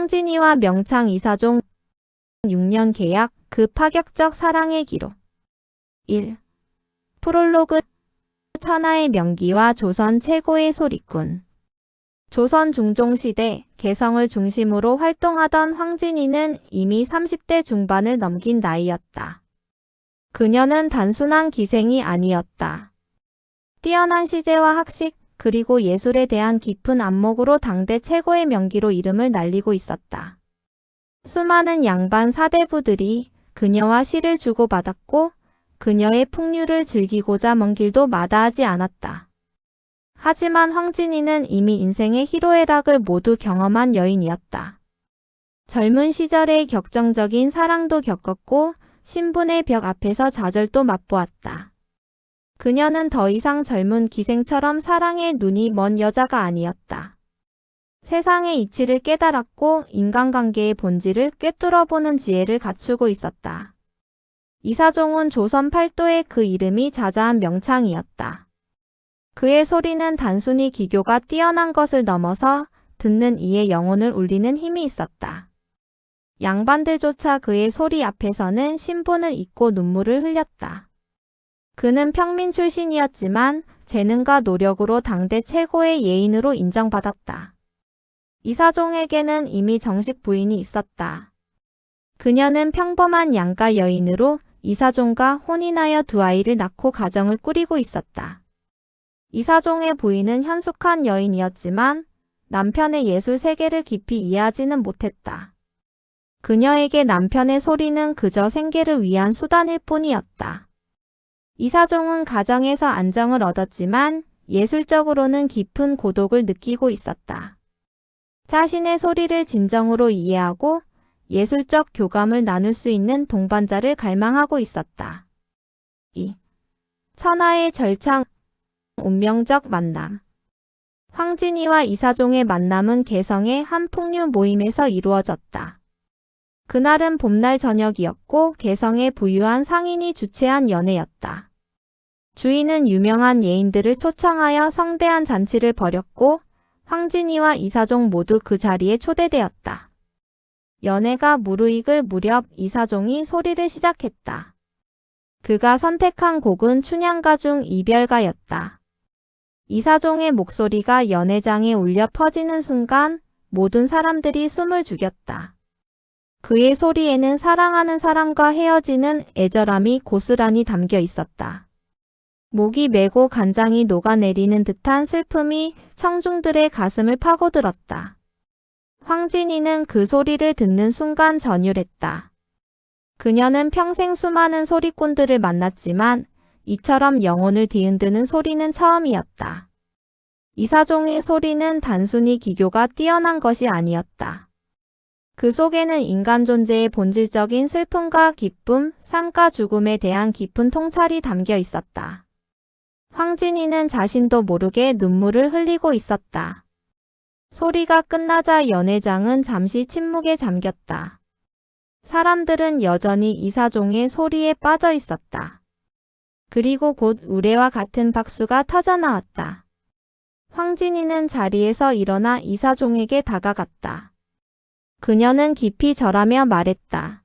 황진이와 명창 이사종 6년 계약, 그 파격적 사랑의 기록. 1. 프롤로그 천하의 명기와 조선 최고의 소리꾼. 조선 중종시대 개성을 중심으로 활동하던 황진이는 이미 30대 중반을 넘긴 나이였다. 그녀는 단순한 기생이 아니었다. 뛰어난 시제와 학식, 그리고 예술에 대한 깊은 안목으로 당대 최고의 명기로 이름을 날리고 있었다. 수많은 양반 사대부들이 그녀와 시를 주고받았고 그녀의 풍류를 즐기고자 먼 길도 마다하지 않았다. 하지만 황진이는 이미 인생의 희로애락을 모두 경험한 여인이었다. 젊은 시절의 격정적인 사랑도 겪었고 신분의 벽 앞에서 좌절도 맛보았다. 그녀는 더 이상 젊은 기생처럼 사랑에 눈이 먼 여자가 아니었다. 세상의 이치를 깨달았고 인간관계의 본질을 꿰뚫어보는 지혜를 갖추고 있었다. 이사종은 조선 팔도의 그 이름이 자자한 명창이었다. 그의 소리는 단순히 기교가 뛰어난 것을 넘어서 듣는 이의 영혼을 울리는 힘이 있었다. 양반들조차 그의 소리 앞에서는 신분을 잊고 눈물을 흘렸다. 그는 평민 출신이었지만 재능과 노력으로 당대 최고의 예인으로 인정받았다. 이사종에게는 이미 정식 부인이 있었다. 그녀는 평범한 양가 여인으로 이사종과 혼인하여 두 아이를 낳고 가정을 꾸리고 있었다. 이사종의 부인은 현숙한 여인이었지만 남편의 예술 세계를 깊이 이해하지는 못했다. 그녀에게 남편의 소리는 그저 생계를 위한 수단일 뿐이었다. 이사종은 가정에서 안정을 얻었지만 예술적으로는 깊은 고독을 느끼고 있었다. 자신의 소리를 진정으로 이해하고 예술적 교감을 나눌 수 있는 동반자를 갈망하고 있었다. 2. 천하의 절창, 운명적 만남. 황진이와 이사종의 만남은 개성의 한 풍류 모임에서 이루어졌다. 그날은 봄날 저녁이었고 개성의 부유한 상인이 주최한 연회였다. 주인은 유명한 예인들을 초청하여 성대한 잔치를 벌였고 황진이와 이사종 모두 그 자리에 초대되었다. 연회가 무르익을 무렵 이사종이 소리를 시작했다. 그가 선택한 곡은 춘향가 중 이별가였다. 이사종의 목소리가 연회장에 울려 퍼지는 순간 모든 사람들이 숨을 죽였다. 그의 소리에는 사랑하는 사람과 헤어지는 애절함이 고스란히 담겨 있었다. 목이 메고 간장이 녹아내리는 듯한 슬픔이 청중들의 가슴을 파고들었다. 황진이는 그 소리를 듣는 순간 전율했다. 그녀는 평생 수많은 소리꾼들을 만났지만 이처럼 영혼을 뒤흔드는 소리는 처음이었다. 이사종의 소리는 단순히 기교가 뛰어난 것이 아니었다. 그 속에는 인간 존재의 본질적인 슬픔과 기쁨, 삶과 죽음에 대한 깊은 통찰이 담겨 있었다. 황진이는 자신도 모르게 눈물을 흘리고 있었다. 소리가 끝나자 연회장은 잠시 침묵에 잠겼다. 사람들은 여전히 이사종의 소리에 빠져 있었다. 그리고 곧 우레와 같은 박수가 터져나왔다. 황진이는 자리에서 일어나 이사종에게 다가갔다. 그녀는 깊이 절하며 말했다.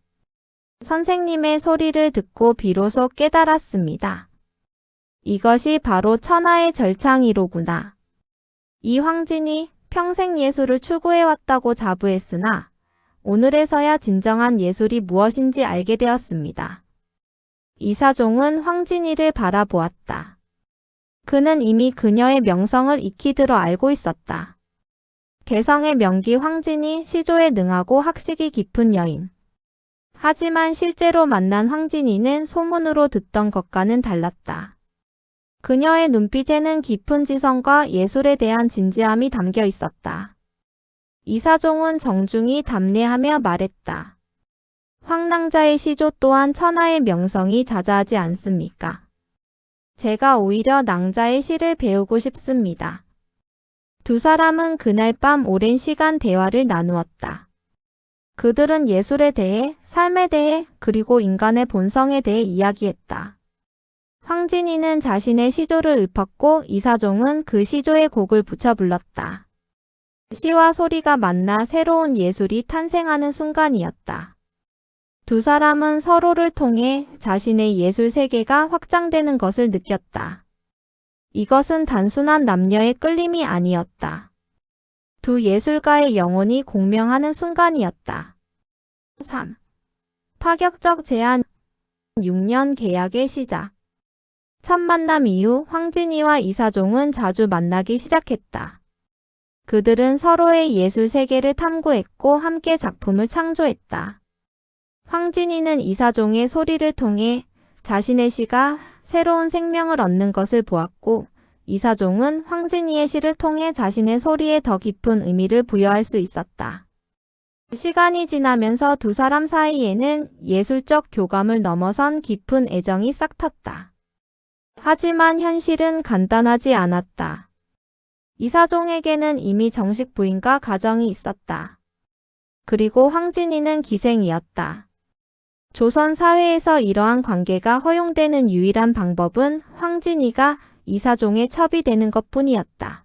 선생님의 소리를 듣고 비로소 깨달았습니다. 이것이 바로 천하의 절창이로구나. 이 황진이 평생 예술을 추구해왔다고 자부했으나 오늘에서야 진정한 예술이 무엇인지 알게 되었습니다. 이사종은 황진이를 바라보았다. 그는 이미 그녀의 명성을 익히 들어 알고 있었다. 개성의 명기 황진이 시조에 능하고 학식이 깊은 여인. 하지만 실제로 만난 황진이는 소문으로 듣던 것과는 달랐다. 그녀의 눈빛에는 깊은 지성과 예술에 대한 진지함이 담겨 있었다. 이사종은 정중히 담례하며 말했다. 황낭자의 시조 또한 천하의 명성이 자자하지 않습니까? 제가 오히려 낭자의 시를 배우고 싶습니다. 두 사람은 그날 밤 오랜 시간 대화를 나누었다. 그들은 예술에 대해, 삶에 대해, 그리고 인간의 본성에 대해 이야기했다. 황진이는 자신의 시조를 읊었고 이사종은 그 시조의 곡을 붙여 불렀다. 시와 소리가 만나 새로운 예술이 탄생하는 순간이었다. 두 사람은 서로를 통해 자신의 예술 세계가 확장되는 것을 느꼈다. 이것은 단순한 남녀의 끌림이 아니었다. 두 예술가의 영혼이 공명하는 순간이었다. 3. 파격적 제안 6년 계약의 시작. 첫 만남 이후 황진이와 이사종은 자주 만나기 시작했다. 그들은 서로의 예술 세계를 탐구했고 함께 작품을 창조했다. 황진이는 이사종의 소리를 통해 자신의 시가 새로운 생명을 얻는 것을 보았고 이사종은 황진이의 시를 통해 자신의 소리에 더 깊은 의미를 부여할 수 있었다. 시간이 지나면서 두 사람 사이에는 예술적 교감을 넘어선 깊은 애정이 싹텄다. 하지만 현실은 간단하지 않았다. 이사종에게는 이미 정식 부인과 가정이 있었다. 그리고 황진이는 기생이었다. 조선 사회에서 이러한 관계가 허용되는 유일한 방법은 황진이가 이사종의 첩이 되는 것뿐이었다.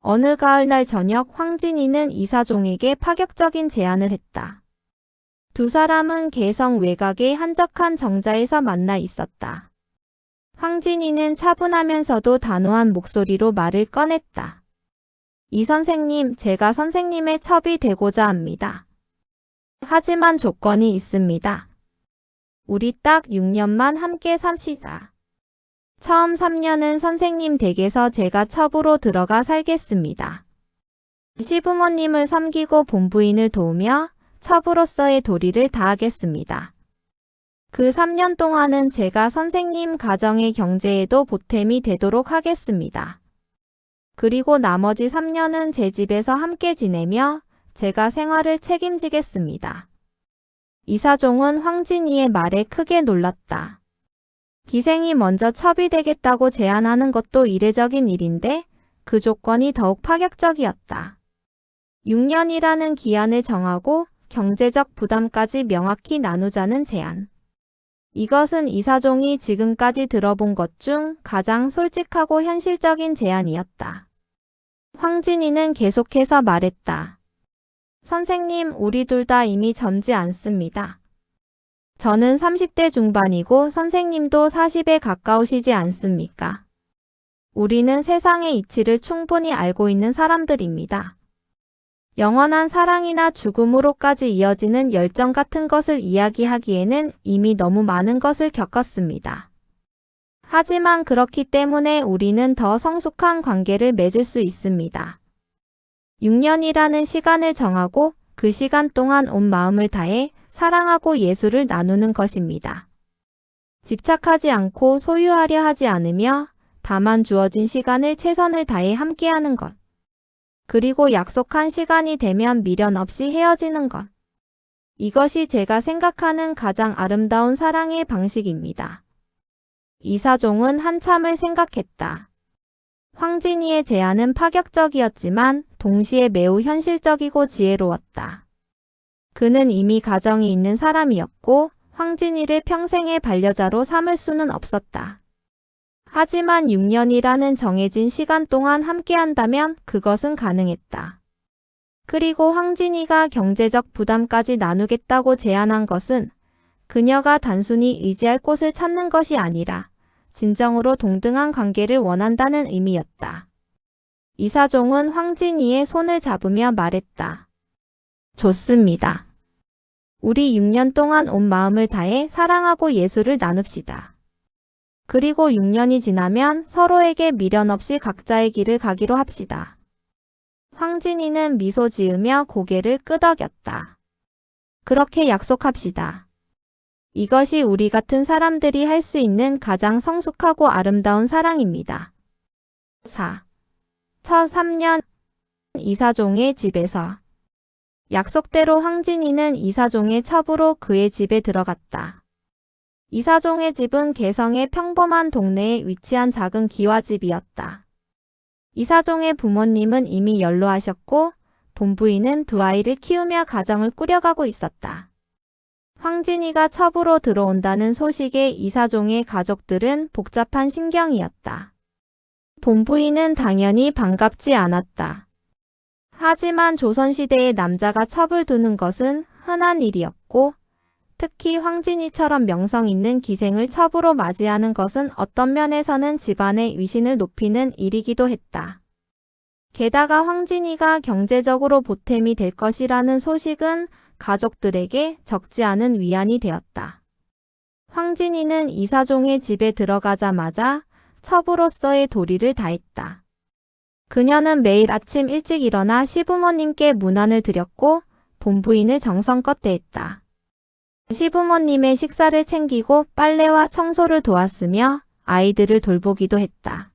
어느 가을날 저녁 황진이는 이사종에게 파격적인 제안을 했다. 두 사람은 개성 외곽의 한적한 정자에서 만나 있었다. 황진이는 차분하면서도 단호한 목소리로 말을 꺼냈다. 이 선생님, 제가 선생님의 첩이 되고자 합니다. 하지만 조건이 있습니다. 우리 딱 6년만 함께 삽시다. 처음 3년은 선생님 댁에서 제가 첩으로 들어가 살겠습니다. 시부모님을 섬기고 본부인을 도우며 첩으로서의 도리를 다하겠습니다. 그 3년 동안은 제가 선생님 가정의 경제에도 보탬이 되도록 하겠습니다. 그리고 나머지 3년은 제 집에서 함께 지내며 제가 생활을 책임지겠습니다. 이사종은 황진이의 말에 크게 놀랐다. 기생이 먼저 첩이 되겠다고 제안하는 것도 이례적인 일인데 그 조건이 더욱 파격적이었다. 6년이라는 기한을 정하고 경제적 부담까지 명확히 나누자는 제안. 이것은 이사종이 지금까지 들어본 것 중 가장 솔직하고 현실적인 제안이었다. 황진이는 계속해서 말했다. 선생님, 우리 둘 다 이미 젊지 않습니다. 저는 30대 중반이고 선생님도 40에 가까우시지 않습니까? 우리는 세상의 이치를 충분히 알고 있는 사람들입니다. 영원한 사랑이나 죽음으로까지 이어지는 열정 같은 것을 이야기하기에는 이미 너무 많은 것을 겪었습니다. 하지만 그렇기 때문에 우리는 더 성숙한 관계를 맺을 수 있습니다. 6년이라는 시간을 정하고 그 시간 동안 온 마음을 다해 사랑하고 예술을 나누는 것입니다. 집착하지 않고 소유하려 하지 않으며 다만 주어진 시간을 최선을 다해 함께하는 것. 그리고 약속한 시간이 되면 미련 없이 헤어지는 것. 이것이 제가 생각하는 가장 아름다운 사랑의 방식입니다. 이사종은 한참을 생각했다. 황진이의 제안은 파격적이었지만 동시에 매우 현실적이고 지혜로웠다. 그는 이미 가정이 있는 사람이었고 황진이를 평생의 반려자로 삼을 수는 없었다. 하지만 6년이라는 정해진 시간 동안 함께한다면 그것은 가능했다. 그리고 황진이가 경제적 부담까지 나누겠다고 제안한 것은 그녀가 단순히 의지할 곳을 찾는 것이 아니라 진정으로 동등한 관계를 원한다는 의미였다. 이사종은 황진이의 손을 잡으며 말했다. 좋습니다. 우리 6년 동안 온 마음을 다해 사랑하고 예술을 나눕시다. 그리고 6년이 지나면 서로에게 미련 없이 각자의 길을 가기로 합시다. 황진이는 미소 지으며 고개를 끄덕였다. 그렇게 약속합시다. 이것이 우리 같은 사람들이 할 수 있는 가장 성숙하고 아름다운 사랑입니다. 4. 첫 3년 이사종의 집에서 약속대로 황진이는 이사종의 첩으로 그의 집에 들어갔다. 이사종의 집은 개성의 평범한 동네에 위치한 작은 기와집이었다. 이사종의 부모님은 이미 연로하셨고 본부인은 두 아이를 키우며 가정을 꾸려가고 있었다. 황진이가 첩으로 들어온다는 소식에 이사종의 가족들은 복잡한 심경이었다. 본부인은 당연히 반갑지 않았다. 하지만 조선시대의 남자가 첩을 두는 것은 흔한 일이었고 특히 황진이처럼 명성 있는 기생을 첩으로 맞이하는 것은 어떤 면에서는 집안의 위신을 높이는 일이기도 했다. 게다가 황진이가 경제적으로 보탬이 될 것이라는 소식은 가족들에게 적지 않은 위안이 되었다. 황진이는 이사종의 집에 들어가자마자 첩으로서의 도리를 다했다. 그녀는 매일 아침 일찍 일어나 시부모님께 문안을 드렸고 본부인을 정성껏 대했다. 시부모님의 식사를 챙기고 빨래와 청소를 도왔으며 아이들을 돌보기도 했다.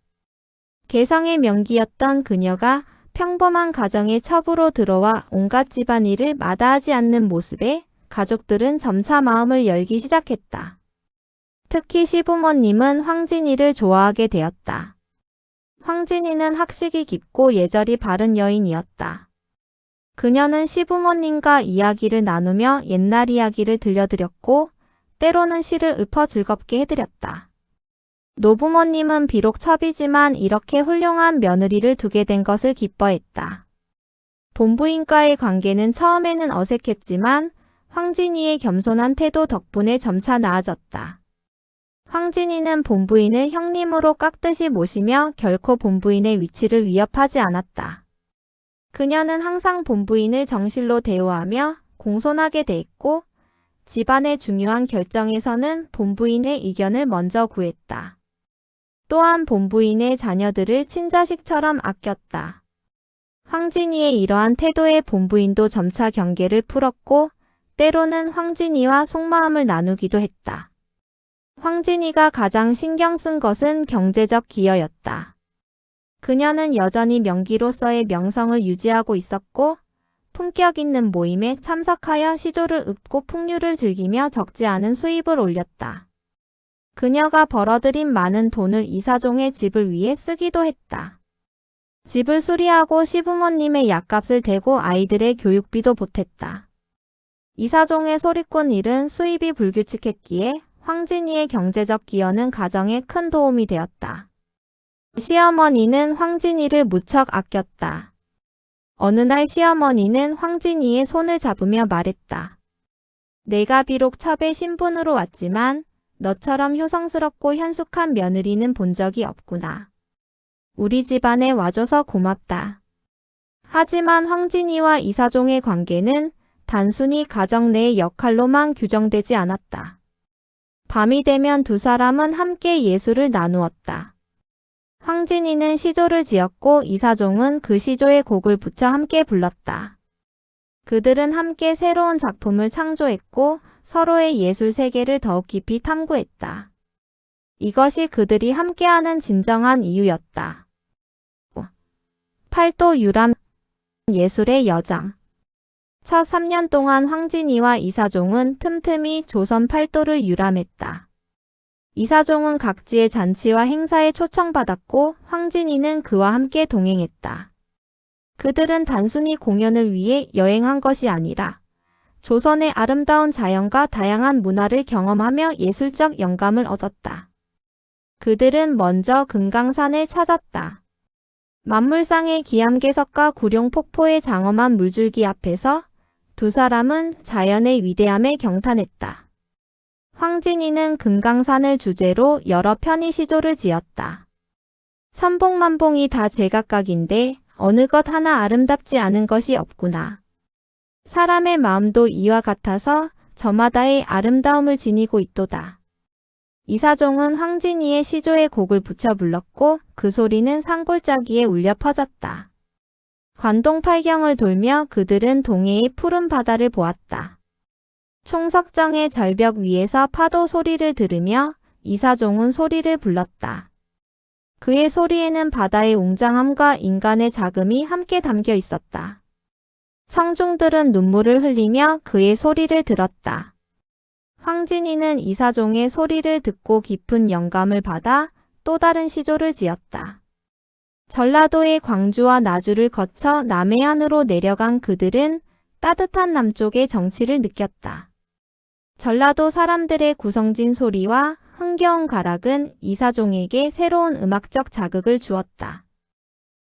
개성의 명기였던 그녀가 평범한 가정의 첩으로 들어와 온갖 집안일을 마다하지 않는 모습에 가족들은 점차 마음을 열기 시작했다. 특히 시부모님은 황진이를 좋아하게 되었다. 황진이는 학식이 깊고 예절이 바른 여인이었다. 그녀는 시부모님과 이야기를 나누며 옛날 이야기를 들려드렸고 때로는 시를 읊어 즐겁게 해드렸다. 노부모님은 비록 첩이지만 이렇게 훌륭한 며느리를 두게 된 것을 기뻐했다. 본부인과의 관계는 처음에는 어색했지만 황진이의 겸손한 태도 덕분에 점차 나아졌다. 황진이는 본부인을 형님으로 깍듯이 모시며 결코 본부인의 위치를 위협하지 않았다. 그녀는 항상 본부인을 정실로 대우하며 공손하게 대했고 집안의 중요한 결정에서는 본부인의 의견을 먼저 구했다. 또한 본부인의 자녀들을 친자식처럼 아꼈다. 황진이의 이러한 태도에 본부인도 점차 경계를 풀었고 때로는 황진이와 속마음을 나누기도 했다. 황진이가 가장 신경 쓴 것은 경제적 기여였다. 그녀는 여전히 명기로서의 명성을 유지하고 있었고 품격 있는 모임에 참석하여 시조를 읊고 풍류를 즐기며 적지 않은 수입을 올렸다. 그녀가 벌어들인 많은 돈을 이사종의 집을 위해 쓰기도 했다. 집을 수리하고 시부모님의 약값을 대고 아이들의 교육비도 보탰다. 이사종의 소리꾼 일은 수입이 불규칙했기에 황진이의 경제적 기여는 가정에 큰 도움이 되었다. 시어머니는 황진이를 무척 아꼈다. 어느 날 시어머니는 황진이의 손을 잡으며 말했다. 내가 비록 첩의 신분으로 왔지만 너처럼 효성스럽고 현숙한 며느리는 본 적이 없구나. 우리 집안에 와줘서 고맙다. 하지만 황진이와 이사종의 관계는 단순히 가정 내의 역할로만 규정되지 않았다. 밤이 되면 두 사람은 함께 예술을 나누었다. 황진이는 시조를 지었고 이사종은 그 시조에 곡을 붙여 함께 불렀다. 그들은 함께 새로운 작품을 창조했고 서로의 예술 세계를 더욱 깊이 탐구했다. 이것이 그들이 함께하는 진정한 이유였다. 팔도 유람 예술의 여장. 첫 3년 동안 황진이와 이사종은 틈틈이 조선 팔도를 유람했다. 이사종은 각지의 잔치와 행사에 초청받았고 황진이는 그와 함께 동행했다. 그들은 단순히 공연을 위해 여행한 것이 아니라 조선의 아름다운 자연과 다양한 문화를 경험하며 예술적 영감을 얻었다. 그들은 먼저 금강산을 찾았다. 만물상의 기암괴석과 구룡폭포의 장엄한 물줄기 앞에서 두 사람은 자연의 위대함에 경탄했다. 황진이는 금강산을 주제로 여러 편의 시조를 지었다. 천봉만봉이 다 제각각인데 어느 것 하나 아름답지 않은 것이 없구나. 사람의 마음도 이와 같아서 저마다의 아름다움을 지니고 있도다. 이사종은 황진이의 시조에 곡을 붙여 불렀고 그 소리는 산골짜기에 울려 퍼졌다. 관동팔경을 돌며 그들은 동해의 푸른 바다를 보았다. 총석정의 절벽 위에서 파도 소리를 들으며 이사종은 소리를 불렀다. 그의 소리에는 바다의 웅장함과 인간의 자금이 함께 담겨 있었다. 청중들은 눈물을 흘리며 그의 소리를 들었다. 황진이는 이사종의 소리를 듣고 깊은 영감을 받아 또 다른 시조를 지었다. 전라도의 광주와 나주를 거쳐 남해안으로 내려간 그들은 따뜻한 남쪽의 정취를 느꼈다. 전라도 사람들의 구성진 소리와 흥겨운 가락은 이사종에게 새로운 음악적 자극을 주었다.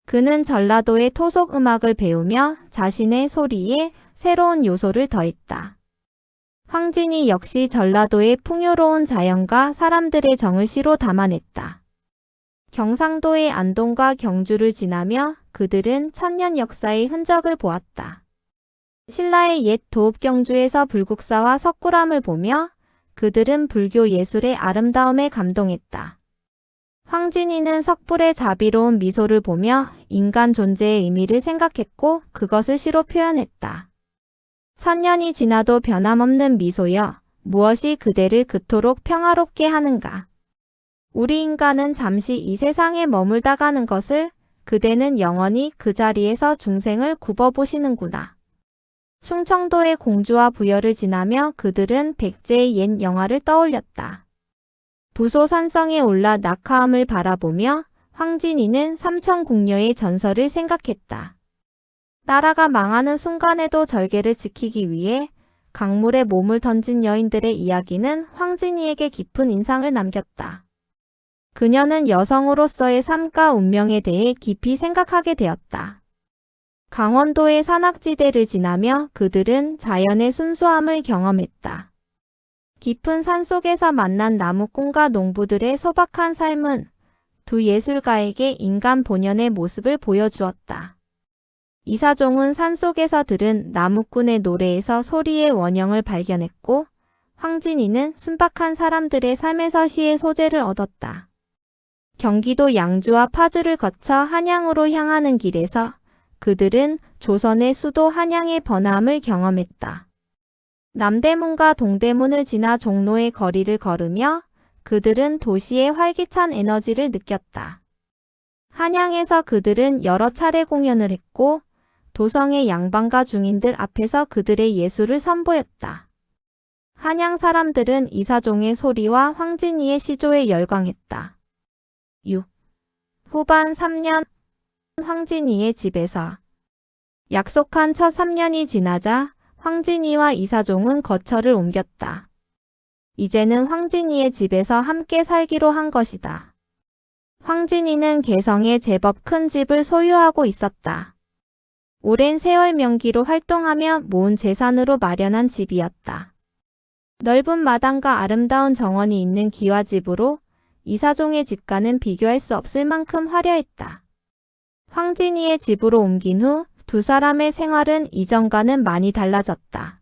그는 전라도의 토속 음악을 배우며 자신의 소리에 새로운 요소를 더했다. 황진이 역시 전라도의 풍요로운 자연과 사람들의 정을 시로 담아냈다. 경상도의 안동과 경주를 지나며 그들은 천년 역사의 흔적을 보았다. 신라의 옛 도읍 경주에서 불국사와 석굴암을 보며 그들은 불교 예술의 아름다움에 감동했다. 황진이는 석불의 자비로운 미소를 보며 인간 존재의 의미를 생각했고 그것을 시로 표현했다. 천년이 지나도 변함없는 미소여, 무엇이 그대를 그토록 평화롭게 하는가? 우리 인간은 잠시 이 세상에 머물다 가는 것을 그대는 영원히 그 자리에서 중생을 굽어보시는구나. 충청도의 공주와 부여를 지나며 그들은 백제의 옛 영화를 떠올렸다. 부소산성에 올라 낙하암을 바라보며 황진이는 삼천궁녀의 전설을 생각했다. 나라가 망하는 순간에도 절개를 지키기 위해 강물에 몸을 던진 여인들의 이야기는 황진이에게 깊은 인상을 남겼다. 그녀는 여성으로서의 삶과 운명에 대해 깊이 생각하게 되었다. 강원도의 산악지대를 지나며 그들은 자연의 순수함을 경험했다. 깊은 산속에서 만난 나무꾼과 농부들의 소박한 삶은 두 예술가에게 인간 본연의 모습을 보여주었다. 이사종은 산속에서 들은 나무꾼의 노래에서 소리의 원형을 발견했고 황진이는 순박한 사람들의 삶에서 시의 소재를 얻었다. 경기도 양주와 파주를 거쳐 한양으로 향하는 길에서 그들은 조선의 수도 한양의 번화함을 경험했다. 남대문과 동대문을 지나 종로의 거리를 걸으며 그들은 도시의 활기찬 에너지를 느꼈다. 한양에서 그들은 여러 차례 공연을 했고 도성의 양반가 중인들 앞에서 그들의 예술을 선보였다. 한양 사람들은 이사종의 소리와 황진이의 시조에 열광했다. 6. 후반 3년 황진이의 집에서 약속한 첫 3년이 지나자 황진이와 이사종은 거처를 옮겼다. 이제는 황진이의 집에서 함께 살기로 한 것이다. 황진이는 개성에 제법 큰 집을 소유하고 있었다. 오랜 세월 명기로 활동하며 모은 재산으로 마련한 집이었다. 넓은 마당과 아름다운 정원이 있는 기와집으로 이사종의 집과는 비교할 수 없을 만큼 화려했다. 황진이의 집으로 옮긴 후 두 사람의 생활은 이전과는 많이 달라졌다.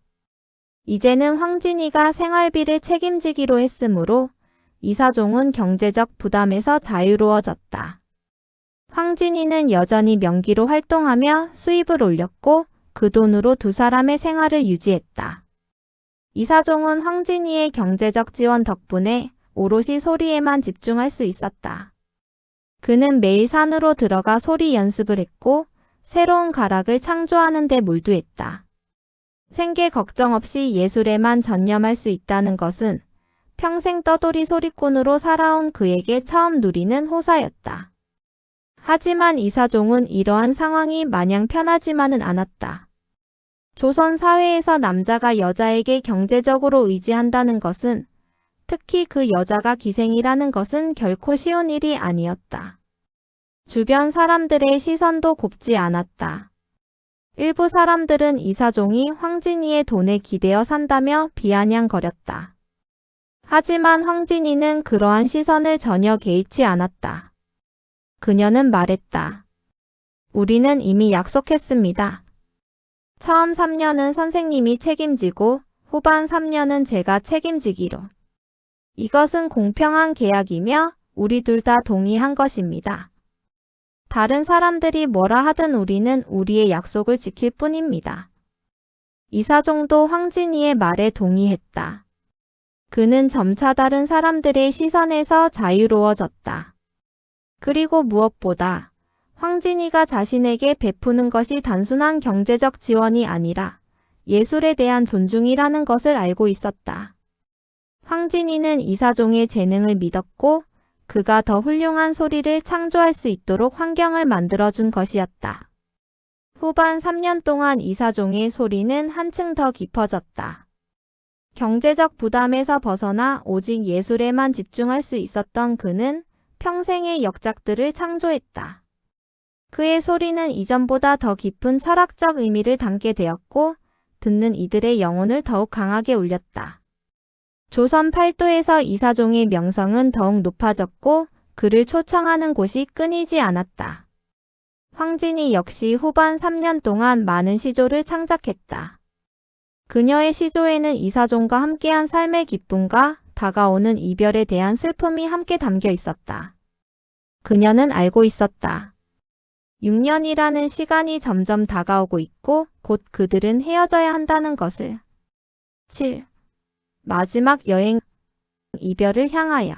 이제는 황진이가 생활비를 책임지기로 했으므로 이사종은 경제적 부담에서 자유로워졌다. 황진이는 여전히 명기로 활동하며 수입을 올렸고 그 돈으로 두 사람의 생활을 유지했다. 이사종은 황진이의 경제적 지원 덕분에 오롯이 소리에만 집중할 수 있었다. 그는 매일 산으로 들어가 소리 연습을 했고 새로운 가락을 창조하는 데 몰두했다. 생계 걱정 없이 예술에만 전념할 수 있다는 것은 평생 떠돌이 소리꾼으로 살아온 그에게 처음 누리는 호사였다. 하지만 이사종은 이러한 상황이 마냥 편하지만은 않았다. 조선 사회에서 남자가 여자에게 경제적으로 의지한다는 것은, 특히 그 여자가 기생이라는 것은 결코 쉬운 일이 아니었다. 주변 사람들의 시선도 곱지 않았다. 일부 사람들은 이사종이 황진이의 돈에 기대어 산다며 비아냥거렸다. 하지만 황진이는 그러한 시선을 전혀 개의치 않았다. 그녀는 말했다. 우리는 이미 약속했습니다. 처음 3년은 선생님이 책임지고 후반 3년은 제가 책임지기로. 이것은 공평한 계약이며 우리 둘 다 동의한 것입니다. 다른 사람들이 뭐라 하든 우리는 우리의 약속을 지킬 뿐입니다. 이사종도 황진이의 말에 동의했다. 그는 점차 다른 사람들의 시선에서 자유로워졌다. 그리고 무엇보다 황진이가 자신에게 베푸는 것이 단순한 경제적 지원이 아니라 예술에 대한 존중이라는 것을 알고 있었다. 황진이는 이사종의 재능을 믿었고 그가 더 훌륭한 소리를 창조할 수 있도록 환경을 만들어준 것이었다. 후반 3년 동안 이사종의 소리는 한층 더 깊어졌다. 경제적 부담에서 벗어나 오직 예술에만 집중할 수 있었던 그는 평생의 역작들을 창조했다. 그의 소리는 이전보다 더 깊은 철학적 의미를 담게 되었고 듣는 이들의 영혼을 더욱 강하게 울렸다. 조선 팔도에서 이사종의 명성은 더욱 높아졌고 그를 초청하는 곳이 끊이지 않았다. 황진이 역시 후반 3년 동안 많은 시조를 창작했다. 그녀의 시조에는 이사종과 함께한 삶의 기쁨과 다가오는 이별에 대한 슬픔이 함께 담겨 있었다. 그녀는 알고 있었다. 6년이라는 시간이 점점 다가오고 있고 곧 그들은 헤어져야 한다는 것을. 7. 마지막 여행, 이별을 향하여.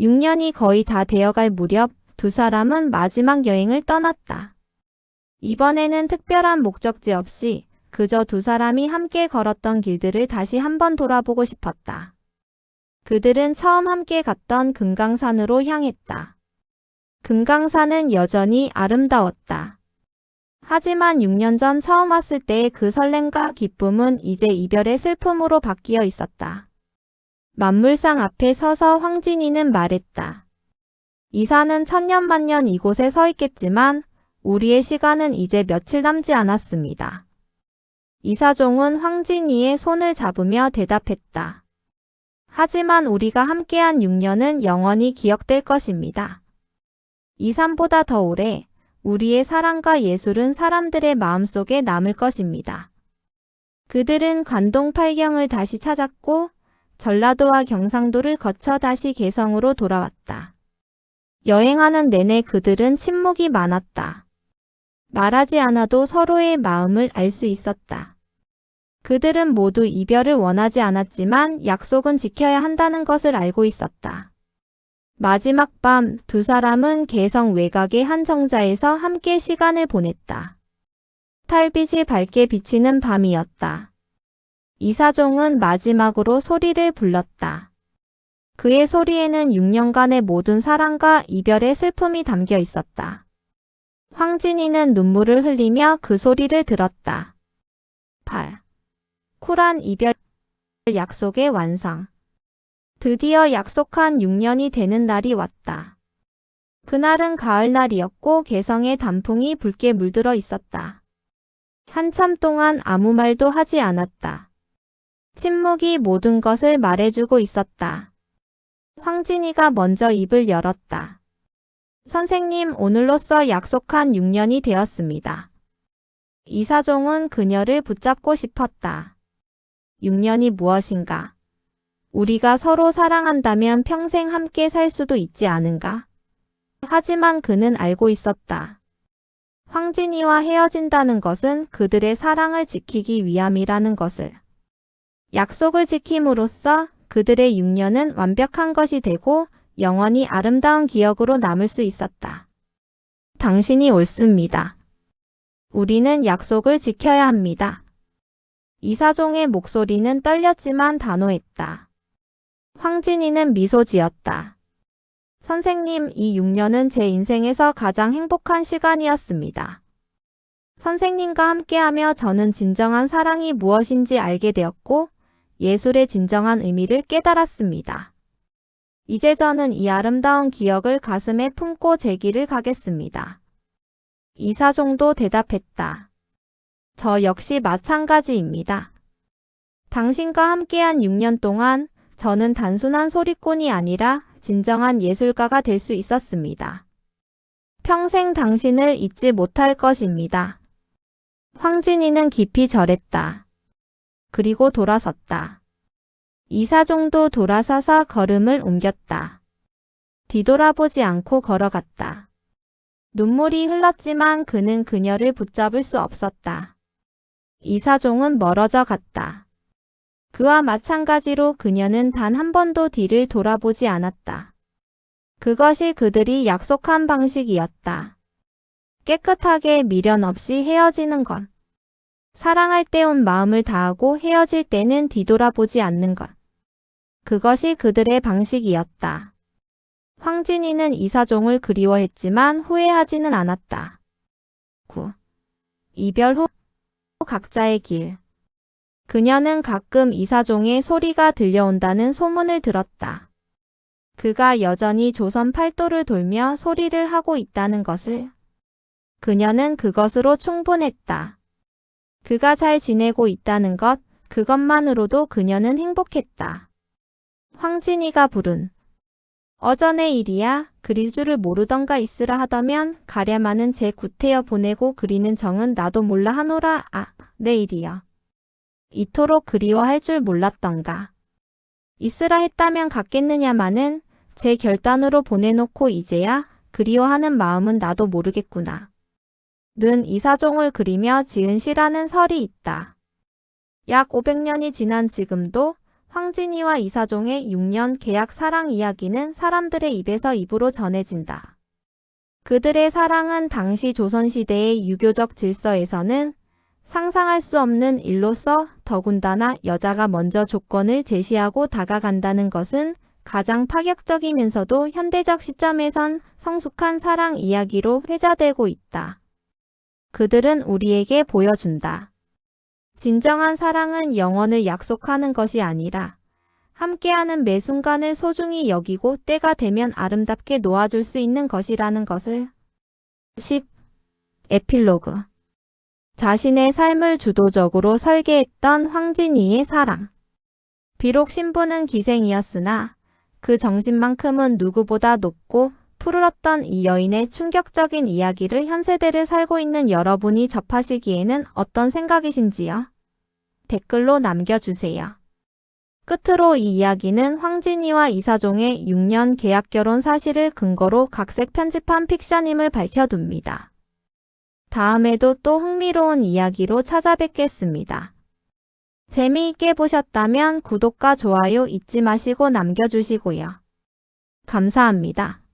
6년이 거의 다 되어갈 무렵 두 사람은 마지막 여행을 떠났다. 이번에는 특별한 목적지 없이 그저 두 사람이 함께 걸었던 길들을 다시 한번 돌아보고 싶었다. 그들은 처음 함께 갔던 금강산으로 향했다. 금강산은 여전히 아름다웠다. 하지만 6년 전 처음 왔을 때의 그 설렘과 기쁨은 이제 이별의 슬픔으로 바뀌어 있었다. 만물상 앞에 서서 황진이는 말했다. 이 산은 천년만년 이곳에 서 있겠지만 우리의 시간은 이제 며칠 남지 않았습니다. 이사종은 황진이의 손을 잡으며 대답했다. 하지만 우리가 함께한 6년은 영원히 기억될 것입니다. 이 산보다 더 오래 우리의 사랑과 예술은 사람들의 마음속에 남을 것입니다. 그들은 관동팔경을 다시 찾았고 전라도와 경상도를 거쳐 다시 개성으로 돌아왔다. 여행하는 내내 그들은 침묵이 많았다. 말하지 않아도 서로의 마음을 알 수 있었다. 그들은 모두 이별을 원하지 않았지만 약속은 지켜야 한다는 것을 알고 있었다. 마지막 밤 두 사람은 개성 외곽의 한 정자에서 함께 시간을 보냈다. 달빛이 밝게 비치는 밤이었다. 이사종은 마지막으로 소리를 불렀다. 그의 소리에는 6년간의 모든 사랑과 이별의 슬픔이 담겨 있었다. 황진이는 눈물을 흘리며 그 소리를 들었다. 8. 쿨한 이별 약속의 완성. 드디어 약속한 6년이 되는 날이 왔다. 그날은 가을날이었고 개성의 단풍이 붉게 물들어 있었다. 한참 동안 아무 말도 하지 않았다. 침묵이 모든 것을 말해주고 있었다. 황진이가 먼저 입을 열었다. 선생님, 오늘로써 약속한 6년이 되었습니다. 이사종은 그녀를 붙잡고 싶었다. 6년이 무엇인가? 우리가 서로 사랑한다면 평생 함께 살 수도 있지 않은가? 하지만 그는 알고 있었다. 황진이와 헤어진다는 것은 그들의 사랑을 지키기 위함이라는 것을. 약속을 지킴으로써 그들의 6년은 완벽한 것이 되고 영원히 아름다운 기억으로 남을 수 있었다. 당신이 옳습니다. 우리는 약속을 지켜야 합니다. 이사종의 목소리는 떨렸지만 단호했다. 황진이는 미소 지었다. 선생님, 이 6년은 제 인생에서 가장 행복한 시간이었습니다. 선생님과 함께하며 저는 진정한 사랑이 무엇인지 알게 되었고 예술의 진정한 의미를 깨달았습니다. 이제 저는 이 아름다운 기억을 가슴에 품고 제 길을 가겠습니다. 이사종도 대답했다. 저 역시 마찬가지입니다. 당신과 함께한 6년 동안 저는 단순한 소리꾼이 아니라 진정한 예술가가 될 수 있었습니다. 평생 당신을 잊지 못할 것입니다. 황진이는 깊이 절했다. 그리고 돌아섰다. 이사종도 돌아서서 걸음을 옮겼다. 뒤돌아보지 않고 걸어갔다. 눈물이 흘렀지만 그는 그녀를 붙잡을 수 없었다. 이사종은 멀어져 갔다. 그와 마찬가지로 그녀는 단 한 번도 뒤를 돌아보지 않았다. 그것이 그들이 약속한 방식이었다. 깨끗하게 미련 없이 헤어지는 것. 사랑할 때 온 마음을 다하고 헤어질 때는 뒤돌아보지 않는 것. 그것이 그들의 방식이었다. 황진이는 이사종을 그리워했지만 후회하지는 않았다. 9. 이별 후 각자의 길. 그녀는 가끔 이사종의 소리가 들려온다는 소문을 들었다. 그가 여전히 조선 팔도를 돌며 소리를 하고 있다는 것을. 그녀는 그것으로 충분했다. 그가 잘 지내고 있다는 것, 그것만으로도 그녀는 행복했다. 황진이가 부른 어전의 일이야. 그릴 줄을 모르던가 있으라 하더면 가랴마는 제 구태여 보내고 그리는 정은 나도 몰라 하노라. 아, 내 일이여. 이토록 그리워할 줄 몰랐던가. 있으라 했다면 갔겠느냐마는 제 결단으로 보내놓고 이제야 그리워하는 마음은 나도 모르겠구나. 는 이사종을 그리며 지은 시라는 설이 있다. 약 500년이 지난 지금도 황진이와 이사종의 6년 계약 사랑 이야기는 사람들의 입에서 입으로 전해진다. 그들의 사랑은 당시 조선시대의 유교적 질서에서는 상상할 수 없는 일로서 더군다나 여자가 먼저 조건을 제시하고 다가간다는 것은 가장 파격적이면서도 현대적 시점에선 성숙한 사랑 이야기로 회자되고 있다. 그들은 우리에게 보여준다. 진정한 사랑은 영원을 약속하는 것이 아니라 함께하는 매 순간을 소중히 여기고 때가 되면 아름답게 놓아줄 수 있는 것이라는 것을. 10. 에필로그. 자신의 삶을 주도적으로 설계했던 황진이의 사랑. 비록 신부는 기생이었으나 그 정신만큼은 누구보다 높고 푸르렀던 이 여인의 충격적인 이야기를 현 세대를 살고 있는 여러분이 접하시기에는 어떤 생각이신지요? 댓글로 남겨주세요. 끝으로 이 이야기는 황진이와 이사종의 6년 계약 결혼 사실을 근거로 각색 편집한 픽션임을 밝혀둡니다. 다음에도 또 흥미로운 이야기로 찾아뵙겠습니다. 재미있게 보셨다면 구독과 좋아요 잊지 마시고 남겨주시고요. 감사합니다.